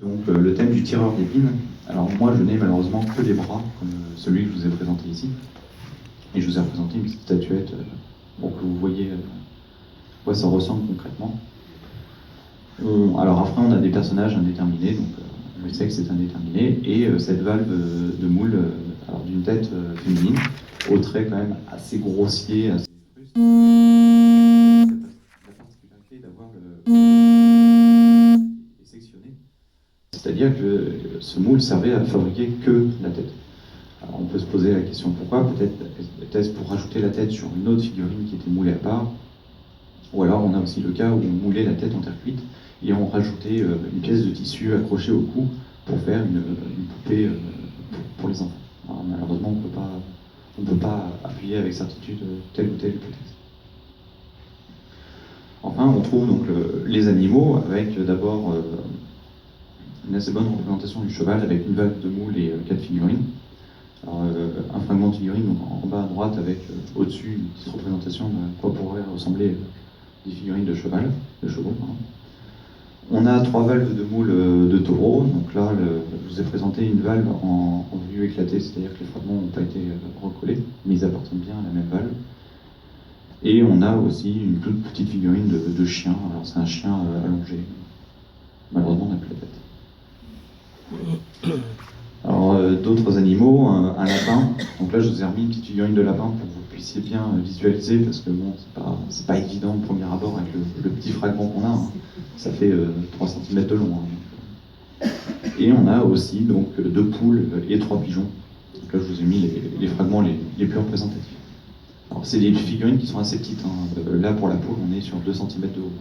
Donc le thème du tireur d'épines. Alors moi je n'ai malheureusement que des bras, comme celui que je vous ai présenté ici. Et je vous ai représenté une petite statuette pour que vous voyez à quoi ça ressemble concrètement. Alors après on a des personnages indéterminés, donc le sexe est indéterminé, et cette valve de moule, alors d'une tête féminine, aux traits quand même assez grossiers, assez frustes. La particularité d'avoir est sectionné. C'est-à-dire que ce moule servait à fabriquer que la tête. Alors on peut se poser la question pourquoi, peut-être était-ce pour rajouter la tête sur une autre figurine qui était moulée à part, ou alors on a aussi le cas où on moulait la tête en terre cuite et on rajoutait une pièce de tissu accrochée au cou pour faire une poupée pour les enfants. Alors, malheureusement on ne peut pas appuyer avec certitude telle ou telle hypothèse. Enfin on trouve donc les animaux avec d'abord une assez bonne représentation du cheval avec une valve de moule et 4 figurines. Alors, un fragment de figurine donc en bas à droite avec au-dessus une petite représentation de quoi pourraient ressembler des figurines de cheval, de chevaux. Pardon. On a 3 valves de moule de taureau. Donc là, je vous ai présenté une valve en vue éclatée, c'est-à-dire que les fragments n'ont pas été recollés, mais ils appartiennent bien à la même valve. Et on a aussi une toute petite figurine de chien. Alors c'est un chien allongé. Malheureusement, on n'a plus la tête. Alors d'autres animaux, un lapin. Donc là je vous ai remis une petite figurine de lapin pour que vous puissiez bien visualiser, parce que bon, c'est pas évident au premier abord avec le petit fragment qu'on a. Hein. Ça fait 3 cm de long. Hein. Et on a aussi donc 2 poules et 3 pigeons. Donc là je vous ai mis les fragments les plus représentatifs. Alors c'est des figurines qui sont assez petites. Hein. Là pour la poule on est sur 2 cm de haut.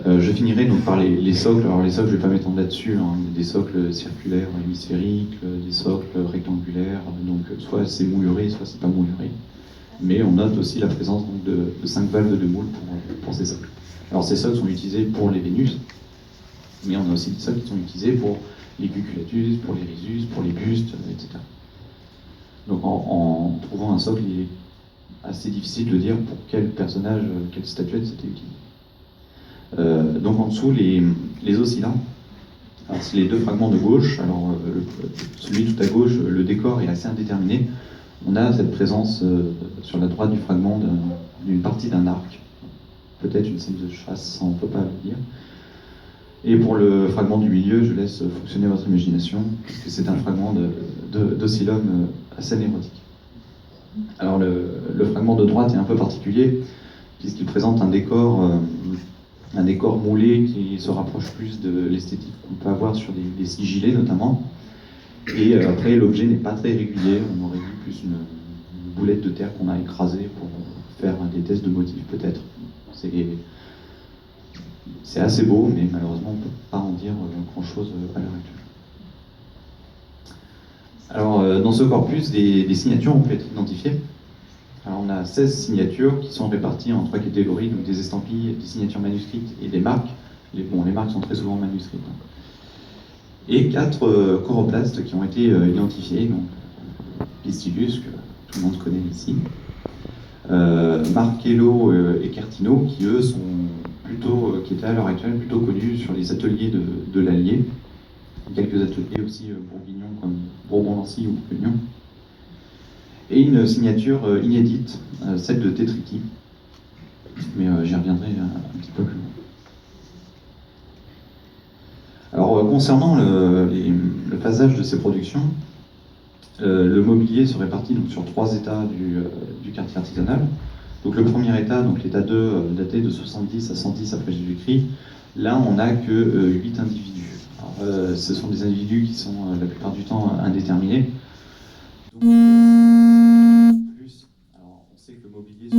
Je finirai donc par les socles. Alors les socles, je ne vais pas m'étendre là-dessus. Hein. Il y a des socles circulaires, hémisphériques, des socles rectangulaires. Donc soit c'est mouluré, soit c'est pas mouluré. Mais on note aussi la présence donc, de 5 valves de moule pour ces socles. Alors ces socles sont utilisés pour les Vénus, mais on a aussi des socles qui sont utilisés pour les cuculatus, pour les rhésus, pour les bustes, etc. Donc en trouvant un socle, il est assez difficile de dire pour quel personnage, quelle statuette c'était utilisé. Donc en dessous, les oscillants. Alors c'est les 2 fragments de gauche. Alors celui tout à gauche, le décor est assez indéterminé. On a cette présence sur la droite du fragment d'une partie d'un arc. Peut-être une scène de chasse, on ne peut pas le dire. Et pour le fragment du milieu, je laisse fonctionner votre imagination, puisque c'est un fragment d'oscillum assez érotique. Alors le fragment de droite est un peu particulier, puisqu'il présente un décor moulé qui se rapproche plus de l'esthétique qu'on peut avoir sur des sigillés notamment. Et après, l'objet n'est pas très régulier. On aurait vu plus une boulette de terre qu'on a écrasée pour faire des tests de motifs, peut-être. C'est assez beau, mais malheureusement, on ne peut pas en dire grand-chose à l'heure actuelle. Alors, dans ce corpus, des signatures ont pu être identifiées. Alors, on a 16 signatures qui sont réparties en 3 catégories, donc des estampilles, des signatures manuscrites et des marques. Les marques sont très souvent manuscrites. Hein. Et 4 choroplastes qui ont été identifiés, donc Pistilus, que tout le monde connaît ici, Marcello et Cartino, qui eux sont plutôt, qui étaient à l'heure actuelle plutôt connus sur les ateliers de l'Allier, quelques ateliers aussi bourguignons comme Bourbon-Lancy ou Bourguignon, et une signature inédite, celle de Tétriqui, mais j'y reviendrai un petit peu plus loin. Alors concernant le phasage de ces productions, le mobilier se répartit donc sur 3 états du quartier artisanal. Donc le premier état, donc l'état 2, daté de 70 à 110 après Jésus-Christ, là on n'a que 8 individus. Alors, ce sont des individus qui sont la plupart du temps indéterminés. Donc, alors on sait que le mobilier sont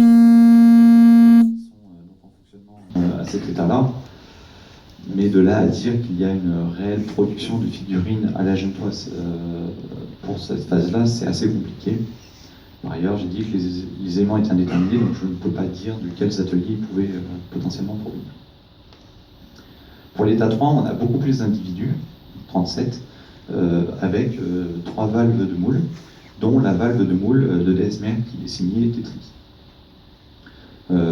donc en fonctionnement à cet état-là, mais de là à dire qu'il y a une réelle production de figurines à la Gentoise pour cette phase-là, c'est assez compliqué. Par ailleurs, j'ai dit que les éléments étaient indéterminés, donc je ne peux pas dire de quels ateliers ils pouvaient potentiellement provenir. Pour l'état 3, on a beaucoup plus d'individus, 37, avec 3 valves de moule, dont la valve de moule de déesse mère qui est signée Tétriqui.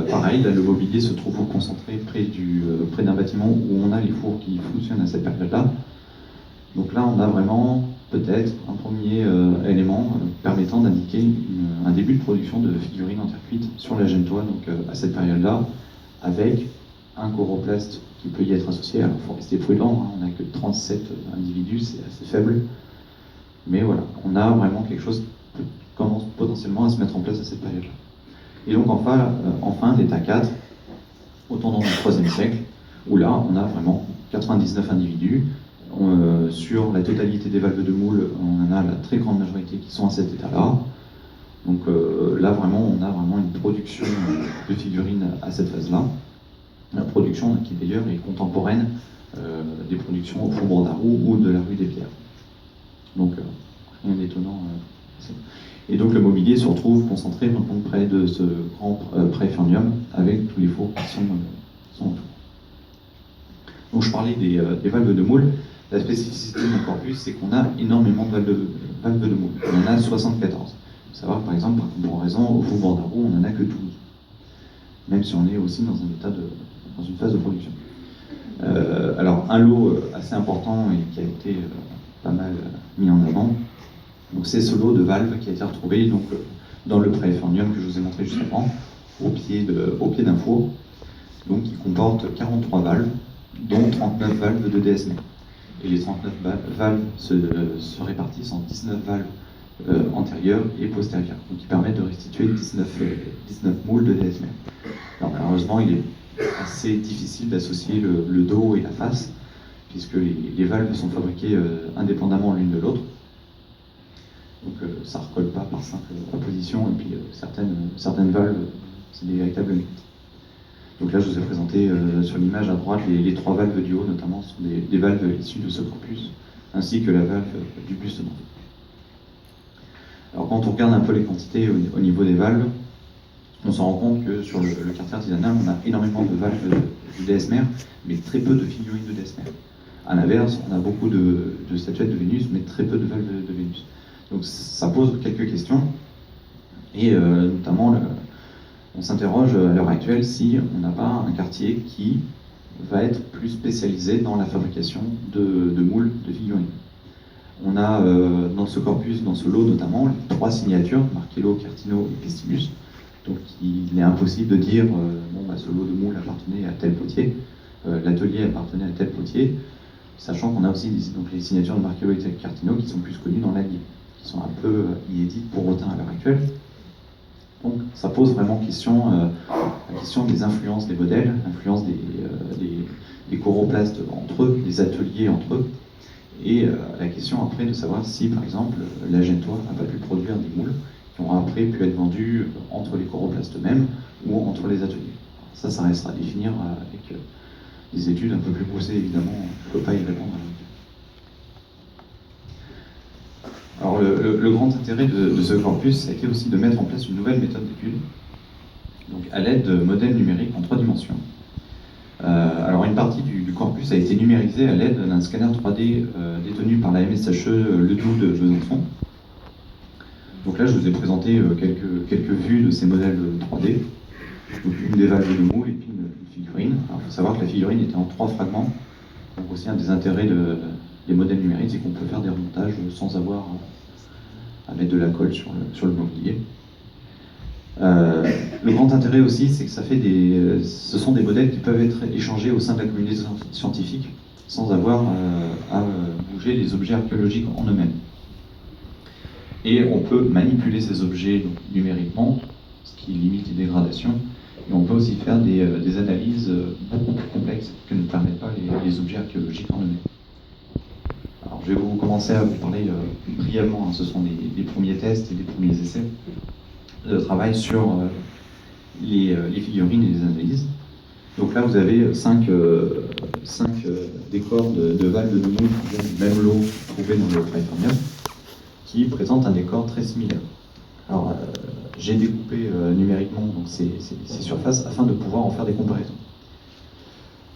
pareil, là, le mobilier se trouve concentré près d'un bâtiment où on a les fours qui fonctionnent à cette période-là. Donc là, on a vraiment peut-être un premier élément permettant d'indiquer un début de production de figurines en terre cuite sur la Gentois, donc à cette période-là, avec un coroplaste qui peut y être associé. Alors il faut rester prudent, hein, on n'a que 37 individus, c'est assez faible. Mais voilà, on a vraiment quelque chose qui commence potentiellement à se mettre en place à cette période-là. Et donc enfin l'état 4, au tournant du IIIe siècle, où là on a vraiment 99 individus. Sur la totalité des valves de moule, on en a la très grande majorité qui sont à cet état-là. Donc là vraiment, on a vraiment une production de figurines à cette phase-là. La production qui d'ailleurs est contemporaine des productions au Faubourg d'Arroux ou de la rue des Pierres. Donc rien d'étonnant. Et donc le mobilier se retrouve concentré près de ce grand préfurnium avec tous les fours qui sont autour. Donc je parlais des valves de moule. La spécificité de mon corpus, c'est qu'on a énormément de valves de moule. On en a 74. Il faut savoir, par exemple, par comparaison, au Faubourg d'Arroux, on n'en a que 12. Même si on est aussi dans une phase de production. Alors, un lot assez important et qui a été pas mal mis en avant, donc c'est ce lot de valves qui a été retrouvé donc, dans le préfurnium que je vous ai montré juste avant, au pied d'un four, donc qui comporte 43 valves, dont 39 valves de DSM. Et les 39 valves se répartissent en 19 valves antérieures et postérieures, donc qui permettent de restituer 19 moules de DSM. Alors malheureusement, il est assez difficile d'associer le dos et la face, puisque les valves sont fabriquées indépendamment l'une de l'autre. Donc ça ne recolle pas par simple apposition, et puis certaines valves, c'est des véritables mythes. Donc là, je vous ai présenté sur l'image à droite les 3 valves du haut, notamment, sont des valves issues de ce corpus, ainsi que la valve du buste d'enfant. Alors quand on regarde un peu les quantités au niveau des valves, on se rend compte que sur le quartier artisanal, on a énormément de valves de DSMR, mais très peu de figurines de DSMR. À l'inverse, on a beaucoup de statuettes de Vénus, mais très peu de valves de Vénus. Donc ça pose quelques questions, et notamment on s'interroge à l'heure actuelle si on n'a pas un quartier qui va être plus spécialisé dans la fabrication de moules de figurines. On a dans ce corpus, dans ce lot notamment, les 3 signatures, Marcello, Cartino et Pistinus. Donc il est impossible de dire ce lot de moules appartenait à tel potier, l'atelier appartenait à tel potier, sachant qu'on a aussi donc, les signatures de Marcello et Cartino qui sont plus connues dans l'Allier, qui sont un peu inédites pour autant à l'heure actuelle. Donc ça pose vraiment la question des influences des modèles, l'influence des choroplastes entre eux, des ateliers entre eux, et la question après de savoir si, par exemple, la Gentois n'a pas pu produire des moules qui ont après pu être vendus entre les choroplastes eux-mêmes ou entre les ateliers. Ça restera à définir avec des études un peu plus poussées, évidemment, je ne peux pas y répondre. Alors le grand intérêt de ce corpus a été aussi de mettre en place une nouvelle méthode d'étude, donc à l'aide de modèles numériques en 3 dimensions. Alors une partie du corpus a été numérisée à l'aide d'un scanner 3D détenu par la MSHE Ledoux de Besançon. Donc là je vous ai présenté quelques vues de ces modèles 3D, donc une des valves de moule et puis une figurine. Alors il faut savoir que la figurine était en 3 fragments, donc aussi un des intérêts des modèles numériques, c'est qu'on peut faire des remontages sans avoir à mettre de la colle sur le mobilier. Le grand intérêt aussi, c'est que ce sont des modèles qui peuvent être échangés au sein de la communauté scientifique sans avoir à bouger les objets archéologiques en eux-mêmes. Et on peut manipuler ces objets donc, numériquement, ce qui limite les dégradations, et on peut aussi faire des analyses beaucoup plus complexes que ne permettent pas les objets archéologiques en eux-mêmes. Alors, je vais commencer à vous parler brièvement, hein, ce sont des premiers tests et des premiers essais de travail sur les figurines et les analyses. Donc là, vous avez 5 décors de valves de moule qui viennent du même lot trouvé dans le préfurnium, qui présentent un décor très similaire. Alors, j'ai découpé numériquement donc, ces surfaces afin de pouvoir en faire des comparaisons.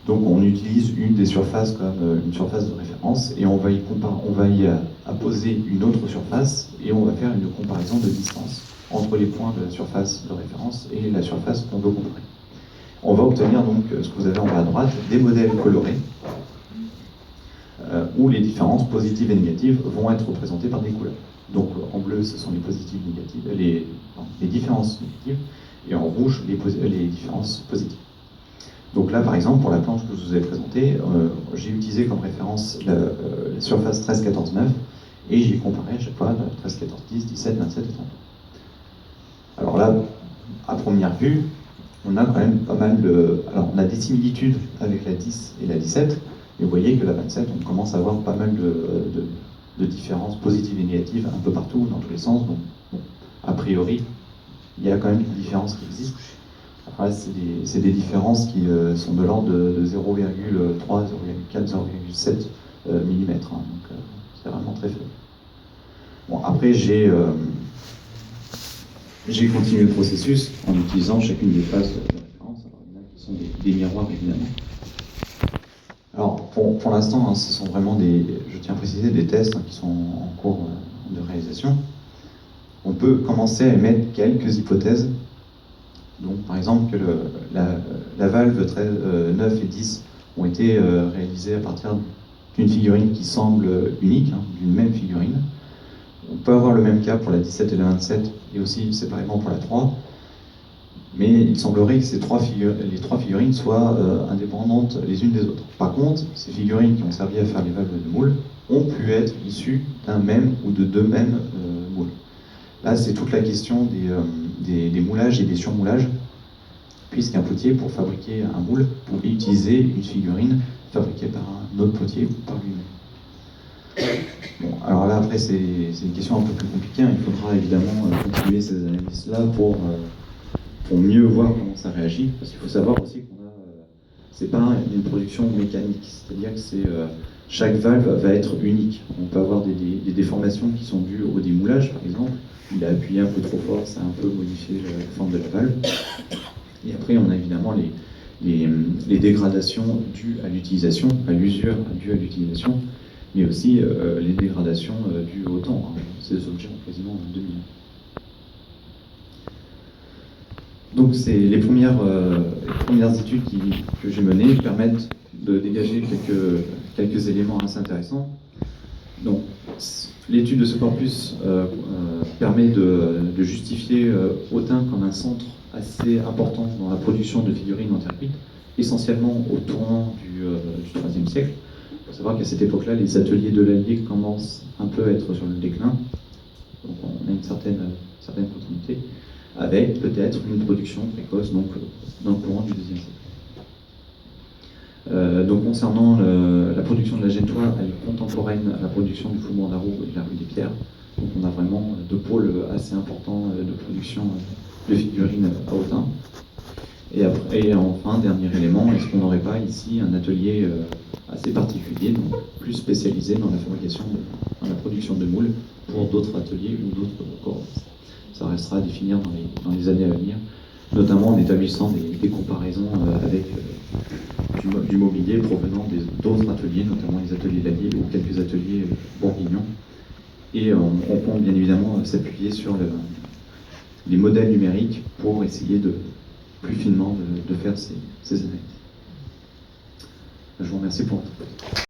Donc on utilise une des surfaces comme une surface de référence et on va y apposer une autre surface et on va faire une comparaison de distance entre les points de la surface de référence et la surface qu'on veut comparer. on va obtenir donc ce que vous avez en bas à droite, des modèles colorés, où les différences positives et négatives vont être représentées par des couleurs. Donc en bleu, ce sont les positives négatives, les différences négatives, et en rouge, les différences positives. Donc là, par exemple, pour la planche que je vous ai présentée, j'ai utilisé comme référence la surface 13, 14, 9, et j'ai comparé à chaque fois 13, 14, 10, 17, 27 et 32. Alors là, à première vue, on a quand même pas mal de... Alors, on a des similitudes avec la 10 et la 17, mais vous voyez que la 27, on commence à avoir pas mal de différences positives et négatives un peu partout, dans tous les sens. Donc, bon, a priori, il y a quand même des différences qui existent. Après, c'est des différences qui sont de l'ordre de 0,3, 0,4, 0,7 mm. Donc, c'est vraiment très faible. Bon, après, j'ai continué le processus en utilisant chacune des phases de référence. Alors, il y en a qui sont des miroirs, évidemment. Alors, pour l'instant, hein, ce sont vraiment je tiens à préciser, des tests qui sont en cours de réalisation. On peut commencer à émettre quelques hypothèses. Donc, par exemple, que la valve 9 et 10 ont été réalisées à partir d'une figurine qui semble unique, hein, d'une même figurine. On peut avoir le même cas pour la 17 et la 27, et aussi séparément pour la 3. Mais il semblerait que les trois figurines soient indépendantes les unes des autres. Par contre, ces figurines qui ont servi à faire les valves de moule ont pu être issues d'un même ou de deux mêmes moules. Là, c'est toute la question des moulages et des surmoulages, puisqu'un potier, pour fabriquer un moule, pouvait utiliser une figurine fabriquée par un autre potier ou par lui-même. Bon, alors là, après, c'est une question un peu plus compliquée. Il faudra évidemment continuer ces analyses-là pour mieux voir comment ça réagit, parce qu'il faut savoir aussi qu'on a, c'est pas une production mécanique, c'est-à-dire que chaque valve va être unique. On peut avoir des déformations qui sont dues au démoulage, par exemple. Il a appuyé un peu trop fort, ça a un peu modifié la forme de la valve. Et après, on a évidemment les dégradations dues à l'utilisation, à l'usure due à l'utilisation, mais aussi les dégradations dues au temps. Hein. Ces objets ont quasiment 2000 ans. Donc les premières études que j'ai menées permettent de dégager quelques éléments assez intéressants. Donc l'étude de ce corpus permet de justifier Autun comme un centre assez important dans la production de figurines en terre cuite, essentiellement au tournant du IIIe siècle. Il faut savoir qu'à cette époque-là, les ateliers de l'Allier commencent un peu à être sur le déclin, donc on a une certaine continuité, avec peut-être une production précoce donc, dans le courant du IIe siècle. Donc concernant la production de la gentoie, elle est contemporaine à la production du faubourg d'Arroux et de la rue des Pierres. Donc on a vraiment deux pôles assez importants de production de figurines à Autun. Et enfin, dernier élément, est-ce qu'on n'aurait pas ici un atelier assez particulier, donc plus spécialisé dans la fabrication, dans la production de moules pour d'autres ateliers ou d'autres corps. Ça restera à définir dans les années à venir, notamment en établissant des comparaisons avec du mobilier provenant d'autres ateliers, notamment les ateliers d'Allier ou quelques ateliers bourguignons. Et on compte bien évidemment s'appuyer sur les modèles numériques pour essayer plus finement de faire ces analyses. Je vous remercie pour votre écoute.